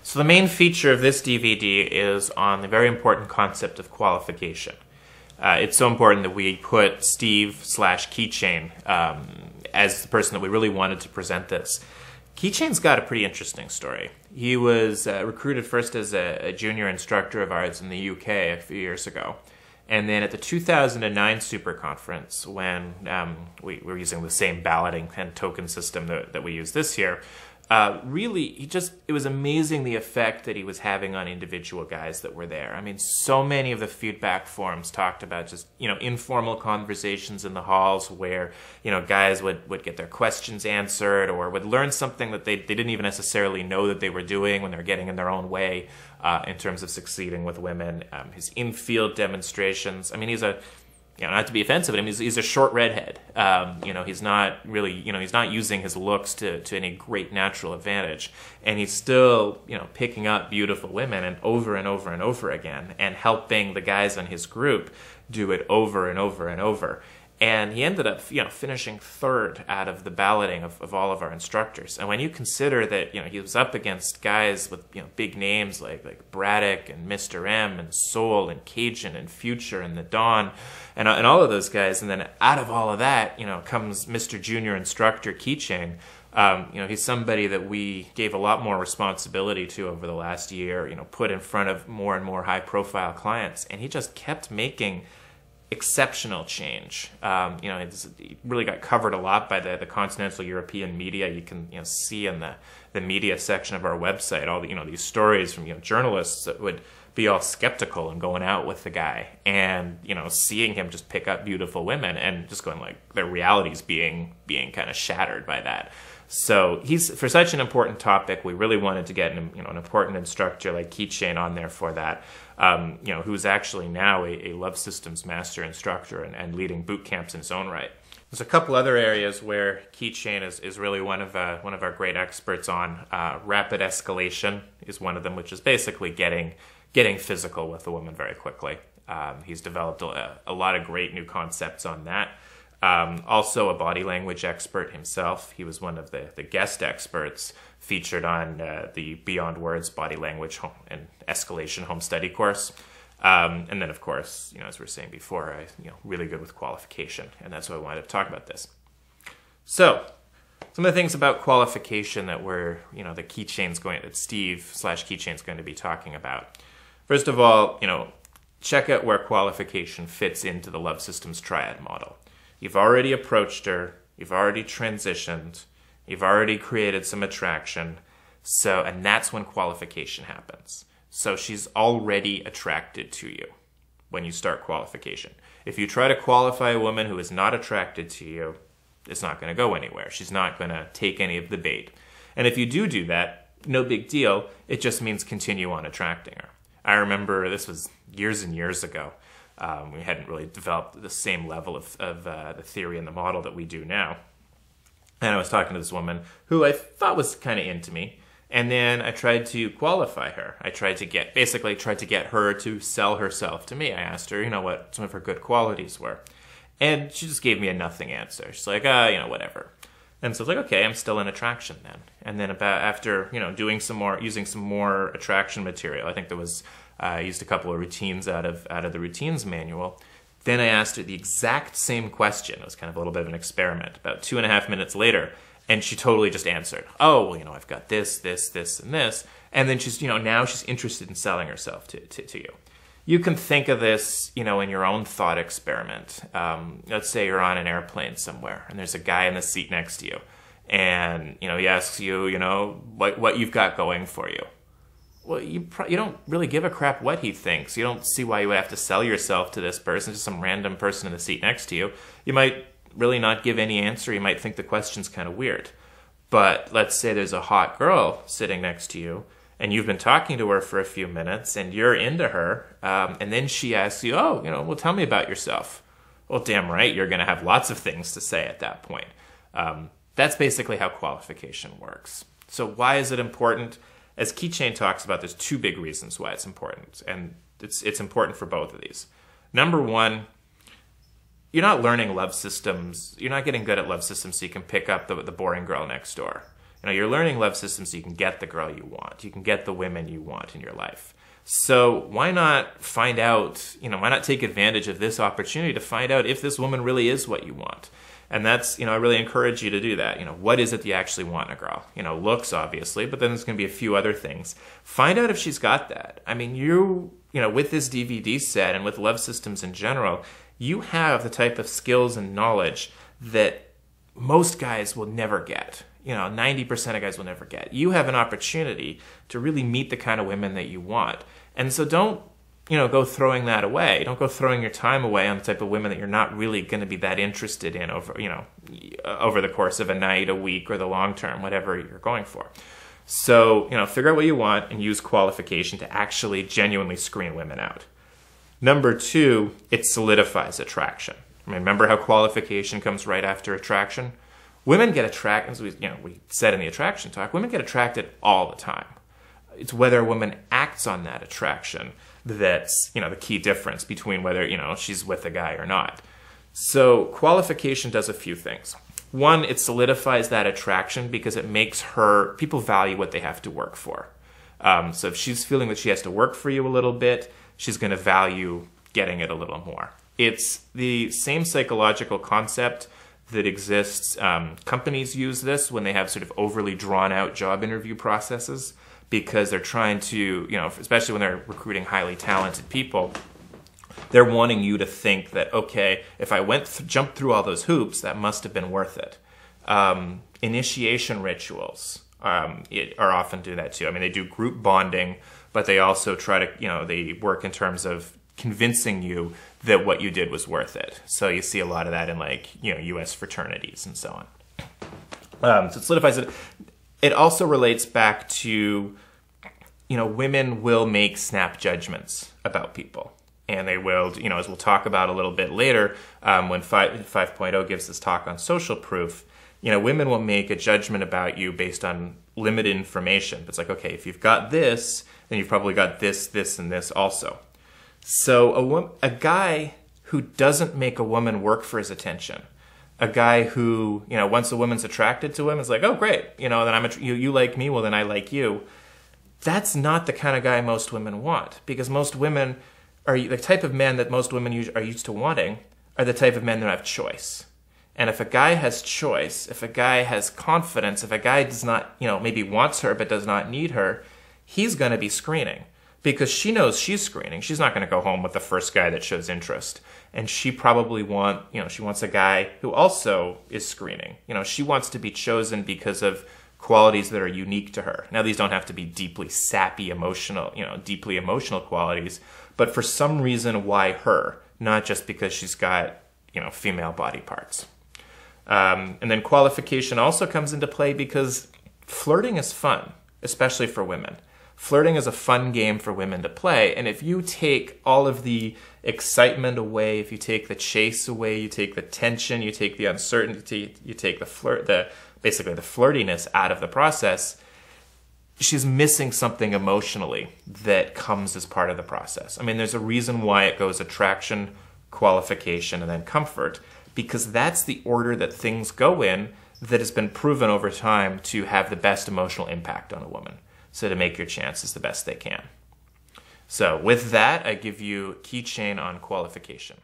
So the main feature of this DVD is on the very important concept of qualification. It's so important that we put Steve/Keychain as the person that we really wanted to present this. Keychain's got a pretty interesting story. He was recruited first as a junior instructor of ours in the UK a few years ago. And then at the 2009 Super Conference, when we were using the same balloting and token system that we use this year, really, it was amazing the effect that he was having on individual guys that were there. I mean, so many of the feedback forums talked about just, informal conversations in the halls where, guys would get their questions answered or would learn something that they didn't even necessarily know that they were doing when they're getting in their own way in terms of succeeding with women. His in-field demonstrations, I mean, he's a... not to be offensive, but he's a short redhead. He's not really, he's not using his looks to any great natural advantage. And he's still, picking up beautiful women and over and over again and helping the guys in his group do it over and over and over. And he ended up, finishing third out of the balloting of all of our instructors. And when you consider that, he was up against guys with, big names like Braddock and Mr. M and Soul and Cajun and Future and The Dawn and all of those guys. And then out of all of that, comes Mr. Junior Instructor Keychain. He's somebody that we gave a lot more responsibility to over the last year, put in front of more and more high-profile clients. And he just kept making exceptional change. It really got covered a lot by the continental European media. You can see in the media section of our website all the these stories from journalists that would be all skeptical and going out with the guy and seeing him just pick up beautiful women and just going like their realities being kind of shattered by that. So he's, for such an important topic, we really wanted to get an important instructor like Keychain on there for that. Who's actually now a Love Systems Master Instructor and leading boot camps in his own right. There's a couple other areas where Keychain is really one of our great experts on. Rapid escalation is one of them, which is basically getting physical with a woman very quickly. He's developed a lot of great new concepts on that. Also a body language expert himself. He was one of the guest experts featured on the Beyond Words Body Language and Escalation Home Study course. And then, of course, as we were saying before, really good with qualification, and that's why I wanted to talk about this. So, some of the things about qualification that that Steve/Keychain's going to be talking about. First of all, check out where qualification fits into the Love Systems Triad model. You've already approached her, you've already transitioned, you've already created some attraction, and that's when qualification happens. So she's already attracted to you when you start qualification. If you try to qualify a woman who is not attracted to you, it's not going to go anywhere. She's not going to take any of the bait. And if you do that, no big deal. It just means continue on attracting her. I remember this was years and years ago. We hadn't really developed the same level of the theory and the model that we do now. And I was talking to this woman who I thought was kind of into me. And then I tried to qualify her. I tried to get her to sell herself to me. I asked her, what some of her good qualities were. And she just gave me a nothing answer. She's like, whatever. And so I was like, okay, I'm still in attraction then. And then after, using some more attraction material, I think there was, I used a couple of routines out of the routines manual. Then I asked her the exact same question. It was kind of a little bit of an experiment. About 2.5 minutes later, and she totally just answered, oh, well, I've got this, and this. And then she's, now she's interested in selling herself to you. You can think of this, in your own thought experiment. Let's say you're on an airplane somewhere, and there's a guy in the seat next to you. And, he asks you, what you've got going for you. Well, you don't really give a crap what he thinks. You don't see why you would have to sell yourself to this person, just some random person in the seat next to you. You might really not give any answer. You might think the question's kind of weird. But let's say there's a hot girl sitting next to you, and you've been talking to her for a few minutes, and you're into her, and then she asks you, oh, well, tell me about yourself. Well, damn right, you're going to have lots of things to say at that point. That's basically how qualification works. So why is it important? As Keychain talks about, there's two big reasons why it's important, and it's important for both of these. Number one, you're not learning love systems. You're not getting good at love systems so you can pick up the boring girl next door. You're learning love systems so you can get the girl you want. You can get the women you want in your life. So why not find out, why not take advantage of this opportunity to find out if this woman really is what you want? And that's, I really encourage you to do that. What is it that you actually want in a girl? Looks, obviously, but then there's going to be a few other things. Find out if she's got that. I mean, with this DVD set and with love systems in general, you have the type of skills and knowledge that most guys will never get. 90% of guys will never get. You have an opportunity to really meet the kind of women that you want. And so don't, go throwing that away. Don't go throwing your time away on the type of women that you're not really going to be that interested in over the course of a night, a week, or the long term, whatever you're going for. So, figure out what you want and use qualification to actually genuinely screen women out. Number 2, it solidifies attraction. Remember how qualification comes right after attraction? Women get attracted, as we said in the attraction talk, women get attracted all the time. It's whether a woman acts on that attraction that's, the key difference between whether, she's with a guy or not. So qualification does a few things. One, it solidifies that attraction because it makes people value what they have to work for. So if she's feeling that she has to work for you a little bit, she's going to value getting it a little more. It's the same psychological concept that exists. Companies use this when they have sort of overly drawn out job interview processes because they're trying to, especially when they're recruiting highly talented people, they're wanting you to think that, okay, if I jumped through all those hoops, that must have been worth it. Initiation rituals are often do that too. They do group bonding, but they also try to, they work in terms of convincing you that what you did was worth it. So you see a lot of that in U.S. fraternities and so on. So it solidifies it. It also relates back to, women will make snap judgments about people. And they will, as we'll talk about a little bit later, when 5.0 gives this talk on social proof, women will make a judgment about you based on limited information. It's like, okay, if you've got this, then you've probably got this, this, and this also. So a guy who doesn't make a woman work for his attention, a guy who, once a woman's attracted to him, is like, oh, great, then you like me, well, then I like you. That's not the kind of guy most women want, because most women are the type of men that most women are used to wanting are the type of men that have choice. And if a guy has choice, if a guy has confidence, if a guy does not, maybe wants her but does not need her, he's going to be screening. Because she knows she's screening. She's not going to go home with the first guy that shows interest. And she probably she wants a guy who also is screening. She wants to be chosen because of qualities that are unique to her. Now, these don't have to be deeply sappy, deeply emotional qualities, but for some reason, why her? Not just because she's got, female body parts. And then qualification also comes into play because flirting is fun, especially for women. Flirting is a fun game for women to play, and if you take all of the excitement away, if you take the chase away, you take the tension, you take the uncertainty, you take basically the flirtiness out of the process, she's missing something emotionally that comes as part of the process. There's a reason why it goes attraction, qualification, and then comfort, because that's the order that things go in that has been proven over time to have the best emotional impact on a woman. So to make your chances the best they can. So with that, I give you a keychain on qualification.